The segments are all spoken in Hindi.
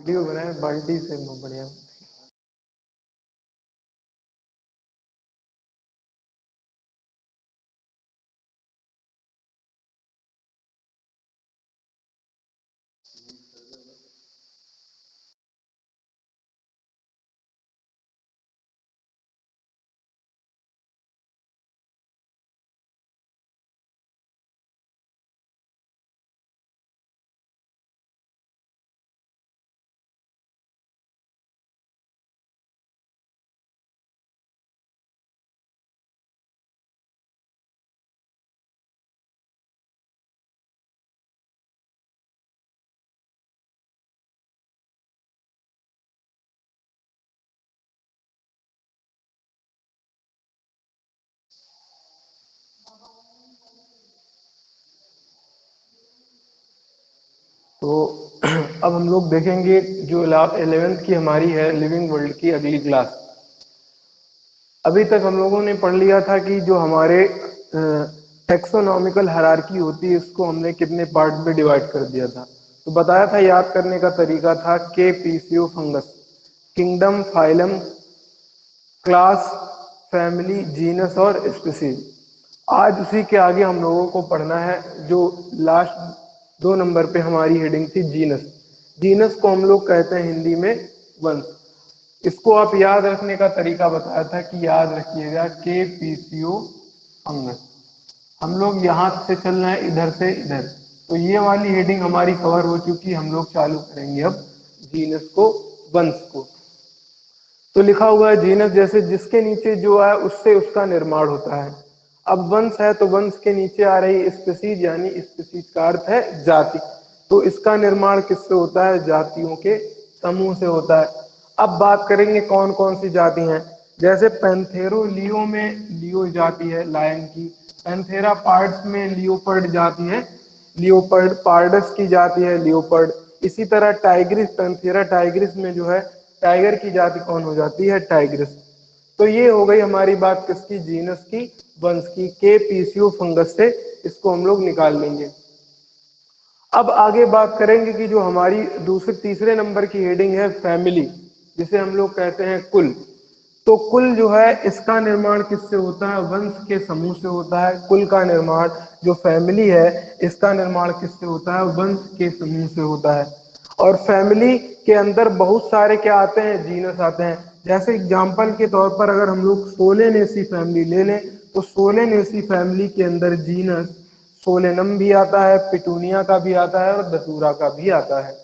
वीडियो बनाए बाल्टी से बढ़िया। तो अब हम लोग देखेंगे जो 11th की हमारी है लिविंग वर्ल्ड की अगली क्लास। अभी तक हम लोगों ने पढ़ लिया था कि जो हमारे टेक्सोनॉमिकल हायरार्की होती है इसको हमने कितने पार्ट में डिवाइड कर दिया था। तो बताया था, याद करने का तरीका था के PCO fungus, kingdom, phylum, class, family, genus और स्पीसीज। आज उसी के आगे हम लोगों को पढ़ना है जो लास्ट 2 नंबर पे हमारी हेडिंग थी, जीनस। जीनस को हम लोग कहते हैं हिंदी में वंश। इसको आप याद रखने का तरीका बताया था कि याद रखिएगा के पीसीओ फंगस। हम लोग यहाँ से चल रहे हैं इधर से इधर, तो ये वाली हेडिंग हमारी कवर हो चुकी है। हम लोग चालू करेंगे अब जीनस को, वंश को। तो लिखा हुआ है जीनस जैसे जिसके नीचे जो है उससे उसका निर्माण होता है। अब वंश है तो वंश के नीचे आ रही स्पीसीज, यानी स्पीसीज का अर्थ है जाति। तो इसका निर्माण किससे होता है? जातियों के समूह से होता है। अब बात करेंगे कौन कौन सी जाति हैं। जैसे पैंथेरो लियो में लियो जाति है लायन की, पैंथेरा पार्ड्स में लियोपर्ड जाति है, लियोपर्ड पार्डस की जाति है लियोपर्ड। इसी तरह टाइग्रिस, पैंथेरा टाइग्रिस में जो है टाइगर की जाति कौन हो जाती है? टाइग्रिस। तो ये हो गई हमारी बात किसकी? जीनस की, वंश की। के पीसीओ फंगस से इसको हम लोग निकाल लेंगे। अब आगे बात करेंगे कि जो हमारी दूसरे तीसरे नंबर की हेडिंग है फैमिली, जिसे हम लोग कहते हैं कुल। तो कुल जो है इसका निर्माण किससे होता है? वंश के समूह से होता है। कुल का निर्माण, जो फैमिली है इसका निर्माण किससे होता है? वंश के समूह से होता है। और फैमिली के अंदर बहुत सारे क्या आते हैं? जीनस आते हैं। जैसे एग्जाम्पल के तौर पर अगर हम लोग सोलेनेसी फैमिली ले लें तो सोलेनेसी फैमिली के अंदर जीनस सोलेनम भी आता है, पिटूनिया का भी आता है और दतूरा का भी आता है।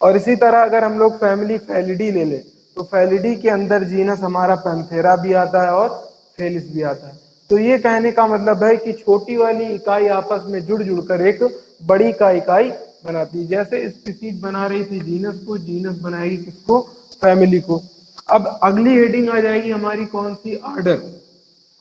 और इसी तरह अगर हम लोग फैमिली फेलिडी ले लें तो फेलिडी के अंदर जीनस हमारा पैंथेरा भी आता है और फेलिस भी आता है। तो ये कहने का मतलब है कि छोटी वाली इकाई आपस में जुड़ जुड़कर एक बड़ी का इकाई बनाती है। जैसे स्पीसीज बना रही थी जीनस को, जीनस बनाएगी किसको? फैमिली को। अब अगली हेडिंग आ जाएगी हमारी कौन सी? आर्डर।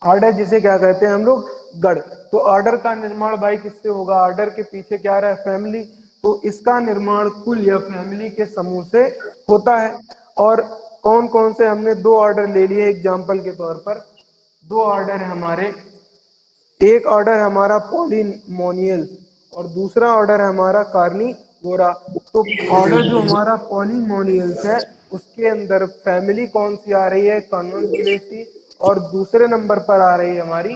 ऑर्डर जिसे क्या कहते हैं हम लोग? गढ़। तो ऑर्डर का निर्माण भाई किससे होगा? ऑर्डर के पीछे क्या रहा है? फैमिली। तो इसका निर्माण कुल या फैमिली के समूह से होता है। और कौन कौन से? हमने 2 ऑर्डर ले लिए एग्जाम्पल के तौर पर। 2 ऑर्डर है हमारे, एक ऑर्डर है हमारा पॉलिमोनियल और दूसरा ऑर्डर है हमारा कार्निवोरा। तो ऑर्डर जो हमारा पॉलिमोनियल्स है उसके अंदर फैमिली कौन सी आ रही है? कॉन्वोलुलेसी। और दूसरे नंबर पर आ रही है हमारी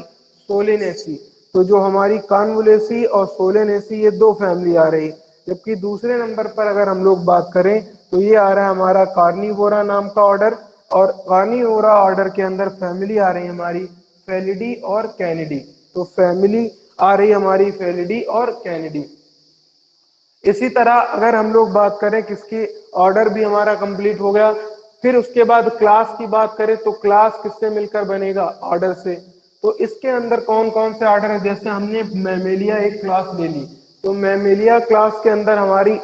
सोलेनेसी। तो जो हमारी कॉन्वोलुलेसी और सोलेनेसी ये 2 फैमिली आ रही है। जबकि दूसरे नंबर पर अगर हम लोग बात करें तो ये आ रहा है हमारा कार्निवोरा नाम का ऑर्डर। और कार्निवोरा ऑर्डर के अंदर फैमिली आ रही है हमारी फेलिडी और कैनिडी। तो फैमिली आ रही हमारी फेलिडी और कैनिडी। इसी तरह अगर हम लोग बात करें किसकी, ऑर्डर भी हमारा कंप्लीट हो गया। फिर उसके बाद क्लास की बात करें तो क्लास किससे मिलकर बनेगा? ऑर्डर से। तो इसके अंदर कौन कौन से ऑर्डर है? जैसे हमने मैमेलिया एक क्लास ले ली, तो मैमेलिया क्लास के अंदर हमारी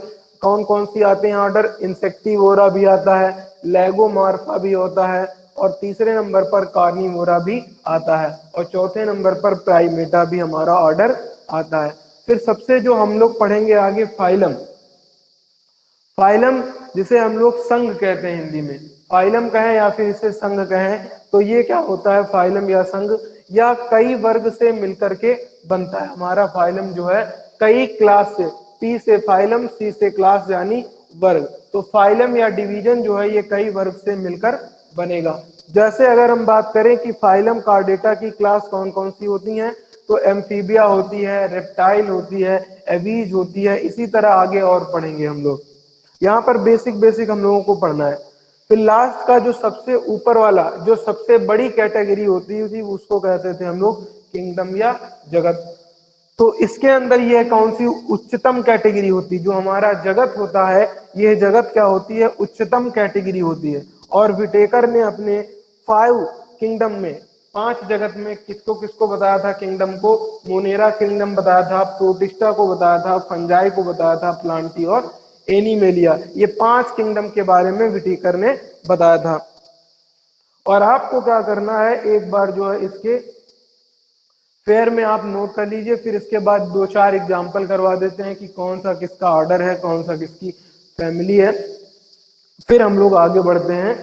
कौन कौन सी आते हैं ऑर्डर? इंसेक्टिवोरा भी आता है, लेगोमार्फा भी होता है और तीसरे नंबर पर कार्निवोरा भी आता है और चौथे नंबर पर प्राइमेटा भी हमारा ऑर्डर आता है। फिर सबसे जो हम लोग पढ़ेंगे आगे फाइलम। फाइलम जिसे हम लोग संघ कहते हैं हिंदी में, फाइलम कहें या फिर इसे संघ कहें, तो ये क्या होता है? फाइलम या संघ या कई वर्ग से मिलकर के बनता है। हमारा फाइलम जो है कई क्लास से, पी से फाइलम, सी से क्लास यानी वर्ग। तो फाइलम या डिवीजन जो है ये कई वर्ग से मिलकर बनेगा। जैसे अगर हम बात करें कि फाइलम कार्डेटा की क्लास कौन कौन सी होती हैं, तो एम्फीबिया होती है, रेप्टाइल होती है, एवीज होती है, इसी तरह आगे और पढ़ेंगे हम लोग। यहाँ पर बेसिक बेसिक हम लोगों को पढ़ना है। फिर लास्ट का जो सबसे ऊपर वाला जो सबसे बड़ी कैटेगरी होती थी उसको कहते थे हम लोग किंगडम या जगत। तो इसके अंदर ये कौन सी उच्चतम कैटेगरी होती है, जो हमारा जगत होता है, ये जगत क्या होती है, उच्चतम कैटेगरी होती है। और विटेकर ने अपने 5 किंगडम में, 5 जगत में किसको किसको बताया था किंगडम को, मोनेरा किंगडम बताया था, प्रोटिस्टा को बताया था, फंजाई को बताया था, प्लांटी और एनिमेलिया, ये 5 किंगडम के बारे में विटेकर ने बताया था। और आपको क्या करना है, एक बार जो है इसके फेयर में आप नोट कर लीजिए, फिर इसके बाद 2-4 एग्जाम्पल करवा देते हैं कि कौन सा किसका ऑर्डर है, कौन सा किसकी फैमिली है, फिर हम लोग आगे बढ़ते हैं।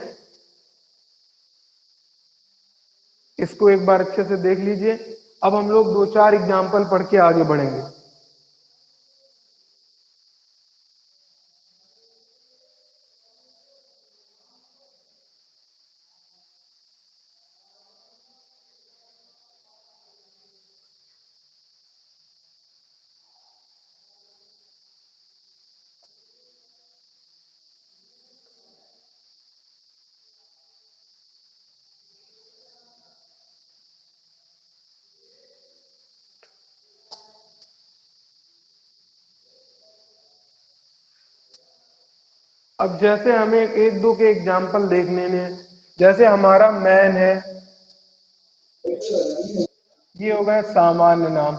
इसको एक बार अच्छे से देख लीजिए। अब हम लोग 2-4 एग्जाम्पल पढ़ के आगे बढ़ेंगे। अब जैसे हमें एक दो के एग्जाम्पल देख लेने हैं। जैसे हमारा मैन है, ये हो गया सामान्य नाम,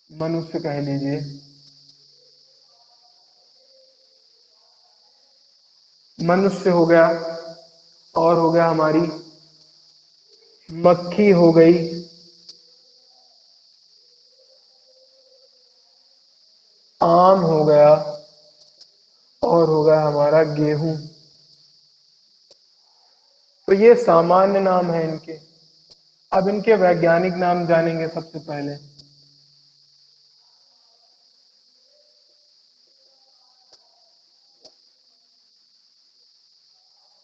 मनुष्य कह लीजिए। मनुष्य हो गया, और हो गया हमारी मक्खी हो गई, आम हो गया, और हो गया हमारा गेहूं। तो ये सामान्य नाम है इनके। अब इनके वैज्ञानिक नाम जानेंगे सबसे पहले।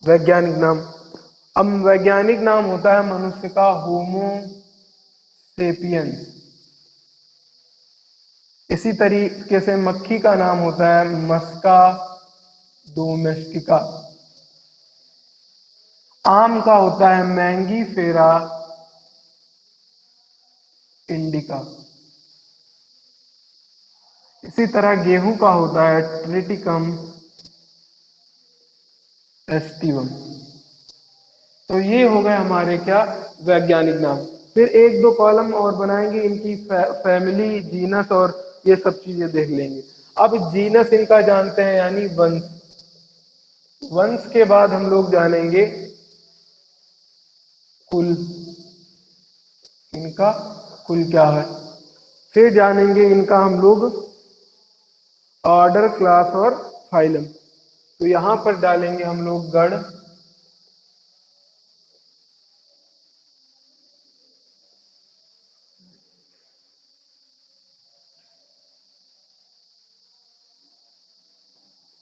वैज्ञानिक नाम, अब वैज्ञानिक नाम होता है मनुष्य का होमो सेपियंस। इसी तरीके से मक्खी का नाम होता है मस्का डोमेस्टिका। आम का होता है मैंगी फेरा इंडिका। इसी तरह गेहूं का होता है ट्रिटिकम एस्टिवम। तो ये हो गए हमारे क्या, वैज्ञानिक नाम। फिर एक दो कॉलम और बनाएंगे, इनकी फैमिली, जीनस और ये सब चीजें देख लेंगे। अब जीनस इनका जानते हैं, यानी वंश। वंश के बाद हम लोग जानेंगे कुल, इनका कुल क्या है। फिर जानेंगे इनका हम लोग ऑर्डर, क्लास और फाइलम। तो यहां पर डालेंगे हम लोग गण,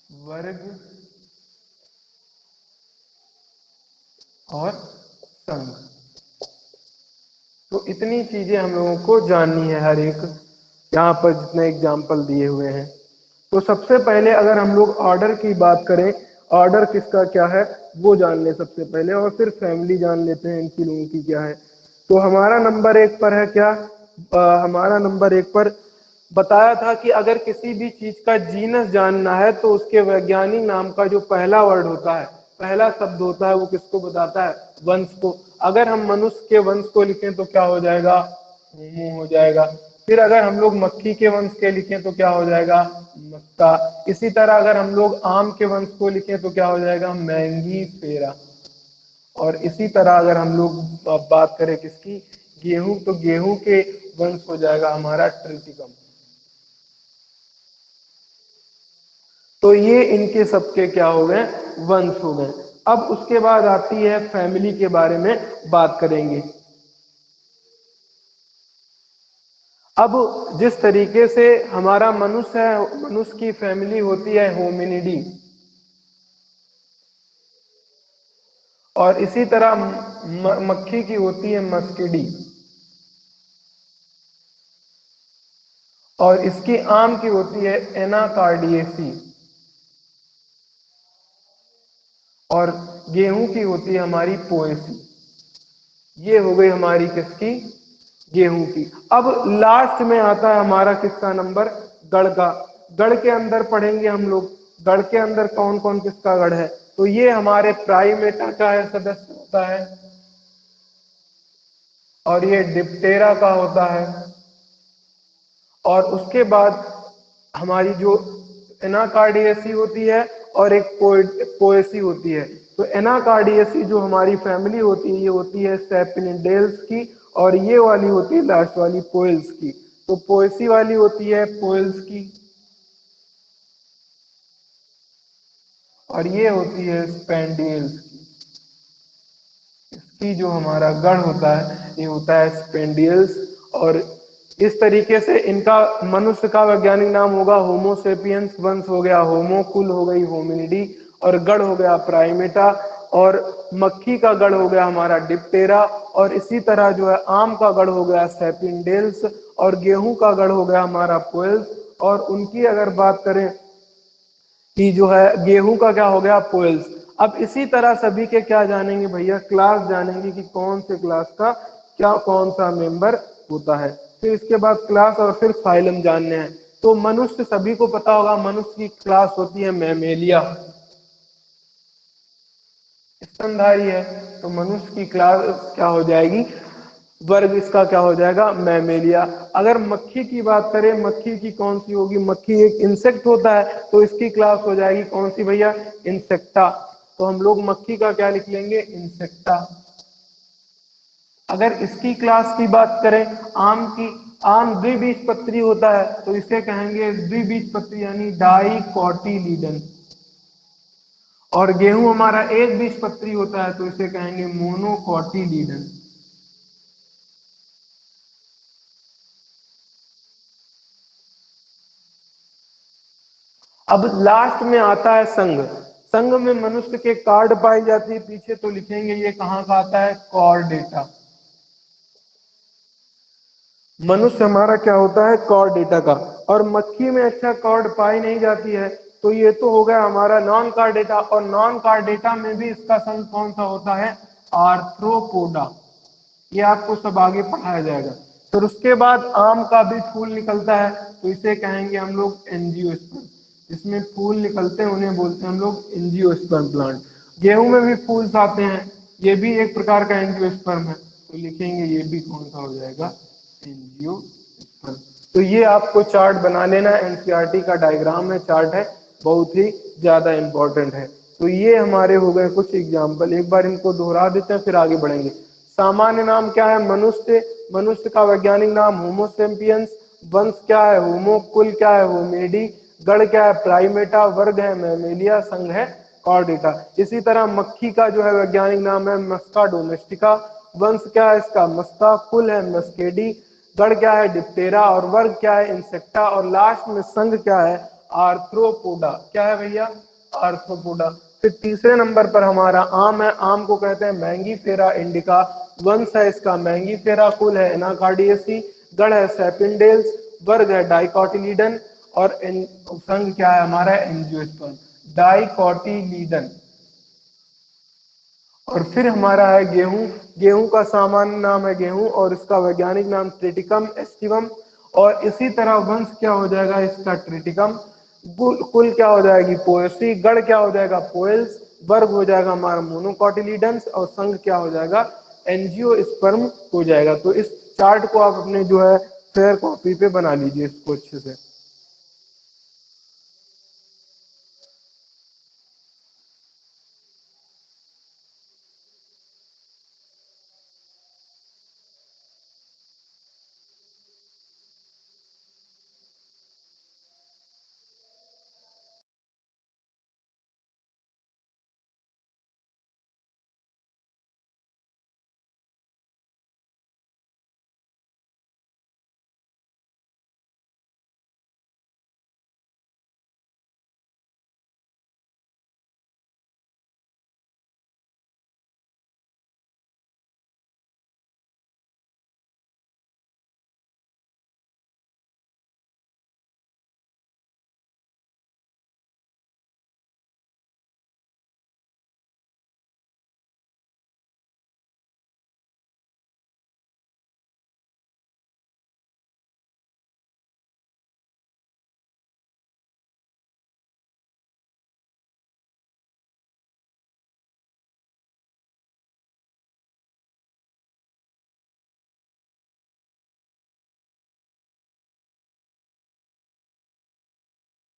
वर्ग और संघ। तो इतनी चीजें हम लोगों को जाननी है हर एक, यहाँ पर जितने एग्जाम्पल दिए हुए हैं। तो सबसे पहले अगर हम लोग ऑर्डर की बात करें, ऑर्डर किसका क्या है वो जान ले सबसे पहले, और फिर फैमिली जान लेते हैं इनकी लोगों की क्या है। तो हमारा नंबर 1 पर है क्या, हमारा नंबर 1 पर बताया था कि अगर किसी भी चीज का जीनस जानना है तो उसके वैज्ञानिक नाम का जो पहला वर्ड होता है, पहला शब्द होता है, वो किसको बताता है, वंश को। अगर हम मनुष्य के वंश को लिखें तो क्या हो जाएगा, होमो हो जाएगा। फिर अगर हम लोग मक्खी के वंश के लिखें तो क्या हो जाएगा, मक्का। इसी तरह अगर हम लोग आम के वंश को लिखें तो क्या हो जाएगा, मैंगी फेरा। और इसी तरह अगर हम लोग बात करें किसकी, गेहूं, तो गेहूं के वंश हो जाएगा हमारा ट्रिटिकम। तो ये इनके सबके क्या हो गए, वंश हो गए। अब उसके बाद आती है फैमिली के बारे में बात करेंगे। अब जिस तरीके से हमारा मनुष्य है, मनुष्य की फैमिली होती है होमिनिडी, और इसी तरह मक्खी की होती है मस्किडी, और इसकी आम की होती है एनाकार्डियेसी, और गेहूं की होती है हमारी पोएसी। ये हो गई हमारी किसकी, गेहूं की। अब लास्ट में आता है हमारा किसका नंबर, गढ़ का। गढ़ के अंदर पढ़ेंगे हम लोग, गढ़ के अंदर कौन कौन किसका गढ़ है। तो ये हमारे प्राइमेटा का है सदस्य होता है, और ये डिप्टेरा का होता है, और उसके बाद हमारी जो एनाकार्डियेसी होती है और एक पोएसी होती है। तो एनाकार्डियेसी जो हमारी फैमिली होती है ये होती है सेपिनिडेल्स की, और ये वाली होती है लास्ट वाली पोएल्स की। तो पोएसी वाली होती है पोएल्स की, और ये होती है स्पेंडियल्स की। इसकी जो हमारा गढ़ होता है ये होता है स्पेंडियल्स। और इस तरीके से इनका मनुष्य का वैज्ञानिक नाम होगा होमोसेपियंस, वंश हो गया होमो, कुल हो गई होमिनिडी, और गढ़ हो गया प्राइमेटा, और मक्खी का गढ़ हो गया हमारा डिप्टेरा, और इसी तरह जो है आम का गढ़ हो गया सेपिनडेल्स, और गेहूं का गढ़ हो गया हमारा पोएल्स। और उनकी अगर बात करें कि जो है गेहूं का क्या हो गया पोएल्स। अब इसी तरह सभी के क्या जानेंगे भैया, क्लास जानेंगे कि कौन से क्लास का क्या कौन सा मेंबर होता है। फिर इसके बाद क्लास और फिर फाइलम जानने हैं। तो मनुष्य सभी को पता होगा, मनुष्य की क्लास होती है मैमेलिया, स्तनधारी है। तो मनुष्य की क्लास क्या हो जाएगी, वर्ग इसका क्या हो जाएगा, मैमेलिया। अगर मक्खी की बात करें, मक्खी की कौन सी होगी, मक्खी एक इंसेक्ट होता है, तो इसकी क्लास हो जाएगी कौन सी भैया, इंसेक्टा। तो हम लोग मक्खी का क्या लिख लेंगे, इंसेक्टा। अगर इसकी क्लास की बात करें, आम की, आम द्विबीजपत्री होता है तो इसे कहेंगे द्विबीजपत्री यानी डाइकोटिलीडन। और गेहूं हमारा एक बीजपत्री होता है तो इसे कहेंगे मोनोकोटिलीडन। अब लास्ट में आता है संघ। संघ में मनुष्य के कार्ड पाई जाती है, पीछे तो लिखेंगे ये कहाँ का आता है, कॉर्डेटा। मनुष्य हमारा क्या होता है, कॉर्डेटा का। और मक्खी में अच्छा कॉर्ड पाई नहीं जाती है, तो ये तो हो गया हमारा नॉन कार्डेटा। और नॉन कार्डेटा में भी इसका संघ कौन सा होता है, आर्थ्रोपोडा। ये आपको सब आगे पढ़ाया जाएगा। फिर उसके बाद आम का भी फूल निकलता है तो इसे कहेंगे हम लोग एंजियोस्पर्म। इसमें फूल निकलते हैं उन्हें बोलते हैं हम लोग एंजियोस्पर्म प्लांट। गेहूं में भी फूल आते हैं, ये भी एक प्रकार का एंजियोस्पर्म है, तो लिखेंगे ये भी कौन सा हो जाएगा, एंजियोस्पर्म। तो ये आपको चार्ट बना लेना, एनसीईआरटी का डायग्राम है, चार्ट है, बहुत ही ज्यादा इंपॉर्टेंट है। तो ये हमारे हो गए कुछ एग्जाम्पल, एक बार इनको दोहरा देते हैं फिर आगे बढ़ेंगे। सामान्य नाम क्या है, मनुष्य। मनुष्य का वैज्ञानिक नाम होमोसेपियंस। वंश क्या है, होमो। कुल क्या है, होमिनिडी। गण क्या है, प्राइमेटा। वर्ग है मैमेलिया। संघ है कॉर्डेटा। इसी तरह मक्खी का जो है वैज्ञानिक नाम है मस्का डोमेस्टिका। वंश क्या है इसका, मस्का। कुल है मस्केडी। गण क्या है, डिप्टेरा। और वर्ग क्या है, इंसेक्टा। और लास्ट में संघ क्या है, आर्थ्रोपोडा। क्या है भैया, आर्थ्रोपोडा। फिर तीसरे नंबर पर हमारा आम है। आम को कहते हैं मैंगीफेरा इंडिका। वंश है इसका मैंगीफेरा। कुल है एनाकार्डियेसी। गण है सेपिनडेल्स। वर्ग है डाइकोटिलीडन। और संघ क्या है हमारा, एंजियोस्पर्म। डाइकोटिलीडन। और फिर हमारा है गेहूं। गेहूं का सामान्य नाम है गेहूं, और इसका वैज्ञानिक नाम ट्रिटिकम एस्टिवम। और इसी तरह वंश क्या हो जाएगा इसका, ट्रिटिकम। कुल क्या हो जाएगी, पोएसी। गण क्या हो जाएगा, पोएल्स। वर्ग हो जाएगा हमारा मोनोकोटिलीडन्स। और संघ क्या हो जाएगा, एंजियोस्पर्म हो जाएगा। तो इस चार्ट को आप अपने जो है फेयर कॉपी पे बना लीजिए इसको अच्छे से।